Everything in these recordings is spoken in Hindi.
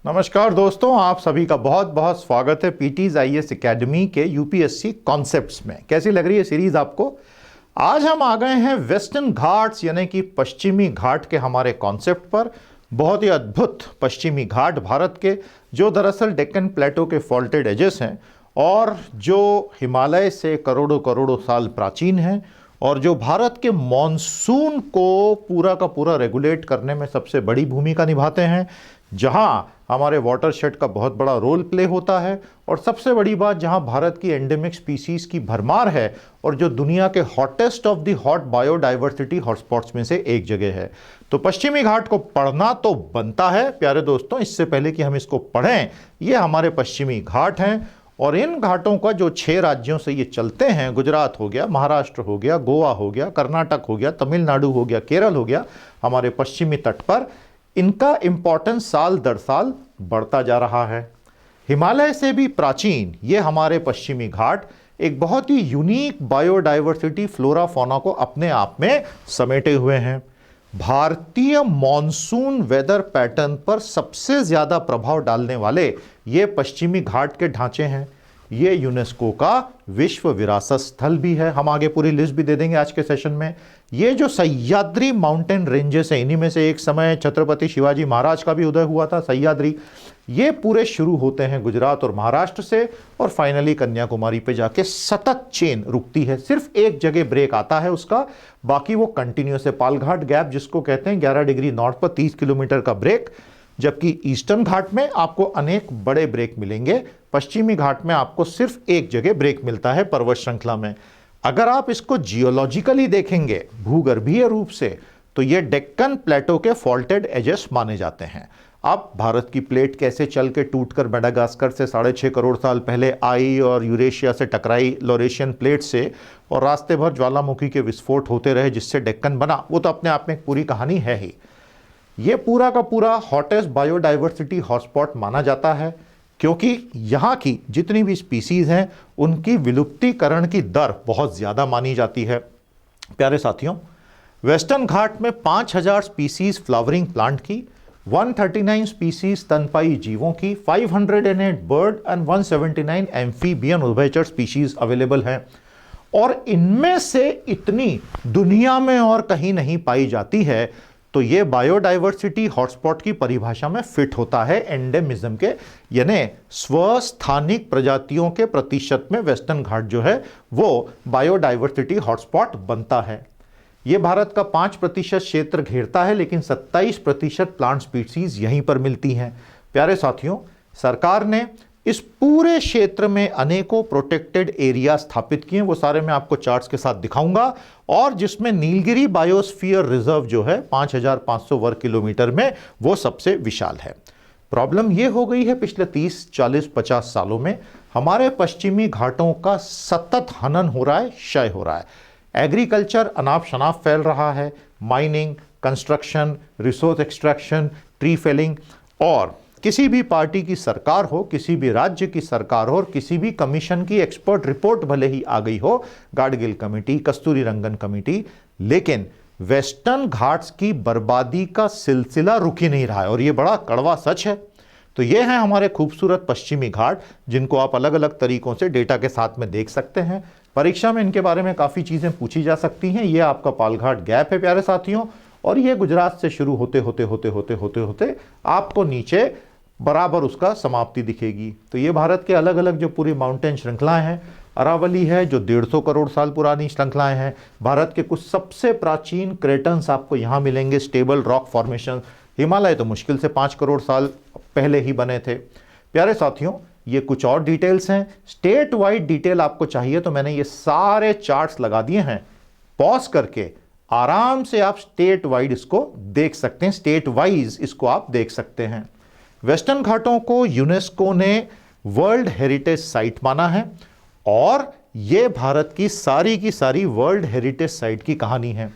नमस्कार दोस्तों, आप सभी का बहुत बहुत स्वागत है पीटीज आईएएस एकेडमी के यूपीएससी कॉन्सेप्ट्स में। कैसी लग रही है सीरीज आपको? आज हम आ गए हैं वेस्टर्न घाट्स यानी कि पश्चिमी घाट के हमारे कॉन्सेप्ट पर। बहुत ही अद्भुत पश्चिमी घाट भारत के, जो दरअसल डेक्कन प्लेटो के फॉल्टेड एजेस हैं और जो हिमालय से करोड़ों करोड़ों साल प्राचीन हैं और जो भारत के मॉनसून को पूरा का पूरा रेगुलेट करने में सबसे बड़ी भूमिका निभाते हैं, जहां हमारे वाटरशेड का बहुत बड़ा रोल प्ले होता है और सबसे बड़ी बात जहां भारत की एंडेमिक स्पीसीज की भरमार है और जो दुनिया के hottest of the hot biodiversity hotspots में से एक जगह है। तो पश्चिमी घाट को पढ़ना तो बनता है प्यारे दोस्तों। इससे पहले कि हम इसको पढ़ें, ये हमारे पश्चिमी घाट हैं और इन घाटों का जो 6 राज्यों से ये चलते हैं, गुजरात हो गया, महाराष्ट्र हो गया, गोवा हो गया, कर्नाटक हो गया, तमिलनाडु हो गया, केरल हो गया, हमारे पश्चिमी तट पर इनका इंपॉर्टेंस साल दर साल बढ़ता जा रहा है। हिमालय से भी प्राचीन ये हमारे पश्चिमी घाट एक बहुत ही यूनिक बायोडाइवर्सिटी फ्लोरा फौना को अपने आप में समेटे हुए हैं। भारतीय मॉनसून वेदर पैटर्न पर सबसे ज्यादा प्रभाव डालने वाले ये पश्चिमी घाट के ढांचे हैं। ये यूनेस्को का विश्व विरासत स्थल भी है। हम आगे पूरी लिस्ट भी दे देंगे आज के सेशन में। ये जो सह्याद्री माउंटेन रेंजेस हैं, इन्हीं में से एक समय छत्रपति शिवाजी महाराज का भी उदय हुआ था, सह्याद्री। ये पूरे शुरू होते हैं गुजरात और महाराष्ट्र से और फाइनली कन्याकुमारी पे जाके सतत चेन रुकती है। सिर्फ एक जगह ब्रेक आता है उसका, बाकी वो कंटिन्यूस है। पालघाट गैप जिसको कहते हैं, 11 डिग्री नॉर्थ पर 30 किलोमीटर का ब्रेक, जबकि ईस्टर्न घाट में आपको अनेक बड़े ब्रेक मिलेंगे। पश्चिमी घाट में आपको सिर्फ एक जगह ब्रेक मिलता है पर्वत श्रृंखला में। अगर आप इसको जियोलॉजिकली देखेंगे, भूगर्भीय रूप से, तो ये डेक्कन प्लेटो के फॉल्टेड एजेस माने जाते हैं। अब भारत की प्लेट कैसे चल के टूटकर मेडागास्कर से 6.5 करोड़ साल पहले आई और यूरेशिया से टकराई लॉरेशियन प्लेट से, और रास्ते भर ज्वालामुखी के विस्फोट होते रहे जिससे डेक्कन बना, वो तो अपने आप में एक पूरी कहानी है ही। ये पूरा का पूरा हॉटेस्ट बायोडाइवर्सिटी हॉटस्पॉट माना जाता है क्योंकि यहाँ की जितनी भी स्पीसीज हैं उनकी विलुप्तीकरण की दर बहुत ज़्यादा मानी जाती है। प्यारे साथियों, वेस्टर्न घाट में 5000 स्पीसीज फ्लावरिंग प्लांट की, 139 स्पीसीज स्तनपायी जीवों की, 508 बर्ड एंड 179 एम्फीबियन उभयचर स्पीसीज अवेलेबल हैं। और इनमें से इतनी दुनिया में और कहीं नहीं पाई जाती है, तो ये बायोडाइवर्सिटी हॉटस्पॉट की परिभाषा में फिट होता है एंडेमिज्म के, यानी स्वस्थानिक प्रजातियों के प्रतिशत में वेस्टर्न घाट जो है वो बायोडाइवर्सिटी हॉटस्पॉट बनता है। ये भारत का 5% क्षेत्र घेरता है, लेकिन 27% प्लांट स्पीसीज यहीं पर मिलती हैं। प्यारे साथियों, सरकार ने इस पूरे क्षेत्र में अनेकों प्रोटेक्टेड एरिया स्थापित किए, वो सारे मैं आपको चार्ट्स के साथ दिखाऊंगा, और जिसमें नीलगिरी बायोस्फीयर रिजर्व जो है 5500 वर्ग किलोमीटर में, वो सबसे विशाल है। प्रॉब्लम ये हो गई है पिछले 30, 40, 50 सालों में हमारे पश्चिमी घाटों का सतत हनन हो रहा है, क्षय हो रहा है। एग्रीकल्चर अनाप शनाप फैल रहा है, mining, construction, resource extraction, tree felling, और किसी भी पार्टी की सरकार हो, किसी भी राज्य की सरकार हो, और किसी भी कमीशन की एक्सपर्ट रिपोर्ट भले ही आ गई हो, गाडगिल कमेटी, कस्तूरी रंगन कमेटी, लेकिन वेस्टर्न घाट्स की बर्बादी का सिलसिला रुक ही नहीं रहा है, और ये बड़ा कड़वा सच है। तो ये हैं हमारे खूबसूरत पश्चिमी घाट, जिनको आप अलग अलग तरीकों से डेटा के साथ में देख सकते हैं। परीक्षा में इनके बारे में काफ़ी चीज़ें पूछी जा सकती हैं। ये आपका पालघाट गैप है प्यारे साथियों, और ये गुजरात से शुरू होते होते होते होते होते होते आपको नीचे बराबर उसका समाप्ति दिखेगी। तो ये भारत के अलग अलग जो पूरी माउंटेन श्रृंखलाएं हैं, अरावली है जो 150 करोड़ साल पुरानी श्रृंखलाएं हैं। भारत के कुछ सबसे प्राचीन क्रेटन्स आपको यहाँ मिलेंगे, स्टेबल रॉक फॉर्मेशन। हिमालय तो मुश्किल से 5 करोड़ साल पहले ही बने थे। प्यारे साथियों, ये कुछ और डिटेल्स हैं। स्टेट वाइड डिटेल आपको चाहिए तो मैंने ये सारे चार्ट्स लगा दिए हैं, पॉज करके आराम से आप स्टेट वाइड इसको देख सकते हैं, स्टेट वाइज इसको आप देख सकते हैं। वेस्टर्न घाटों को यूनेस्को ने वर्ल्ड हेरिटेज साइट माना है, और यह भारत की सारी वर्ल्ड हेरिटेज साइट की कहानी है।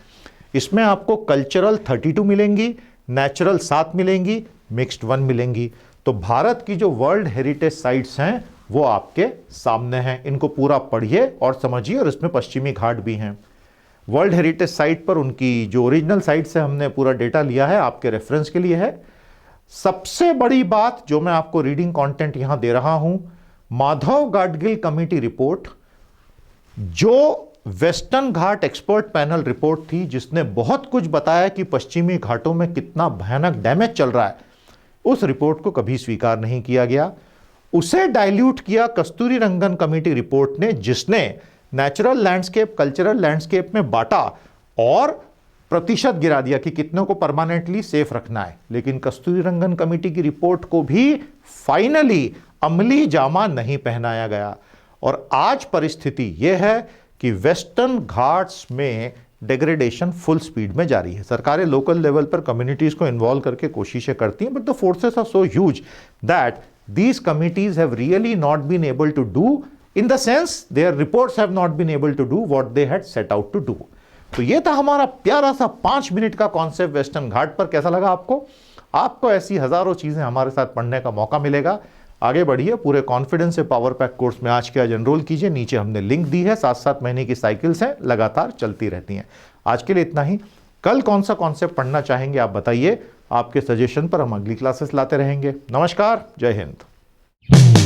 इसमें आपको कल्चरल 32 मिलेंगी, नेचुरल 7 मिलेंगी, मिक्स्ड 1 मिलेंगी। तो भारत की जो वर्ल्ड हेरिटेज साइट्स हैं वो आपके सामने हैं। इनको पूरा पढ़िए और समझिए, और इसमें पश्चिमी घाट भी हैं। वर्ल्ड हेरिटेज साइट पर उनकी जो ओरिजिनल साइट से हमने पूरा डेटा लिया है, आपके रेफरेंस के लिए है। सबसे बड़ी बात जो मैं आपको रीडिंग कंटेंट यहां दे रहा हूं, माधव गाडगिल कमेटी रिपोर्ट, जो वेस्टर्न घाट एक्सपर्ट पैनल रिपोर्ट थी, जिसने बहुत कुछ बताया कि पश्चिमी घाटों में कितना भयानक डैमेज चल रहा है, उस रिपोर्ट को कभी स्वीकार नहीं किया गया। उसे डाइल्यूट किया कस्तूरी रंगन कमेटी रिपोर्ट ने, जिसने नेचुरल लैंडस्केप, कल्चरल लैंडस्केप में बांटा और प्रतिशत गिरा दिया कि कितनों को परमानेंटली सेफ रखना है। लेकिन कस्तूरी रंगन कमेटी की रिपोर्ट को भी फाइनली अमली जामा नहीं पहनाया गया। और आज परिस्थिति यह है कि वेस्टर्न घाट्स में डिग्रेडेशन फुल स्पीड में जारी है। सरकारें लोकल लेवल पर कम्युनिटीज को इन्वॉल्व करके कोशिशें करती हैं, but the forces are so huge that these committees have really not been able to do, in the sense their reports have not been able to do what they had set out to do. तो ये था हमारा प्यारा सा 5 मिनट का कॉन्सेप्ट वेस्टर्न घाट पर। कैसा लगा आपको? आपको ऐसी हजारों चीजें हमारे साथ पढ़ने का मौका मिलेगा। आगे बढ़िए, पूरे कॉन्फिडेंस से पावर पैक कोर्स में आज के आज एनरोल कीजिए। नीचे हमने लिंक दी है, 7-7 महीने की साइकिल्स हैं, लगातार चलती रहती हैं। आज के लिए इतना ही। कल कौन सा कॉन्सेप्ट पढ़ना चाहेंगे आप बताइए, आपके सजेशन पर हम अगली क्लासेस लाते रहेंगे। नमस्कार, जय हिंद।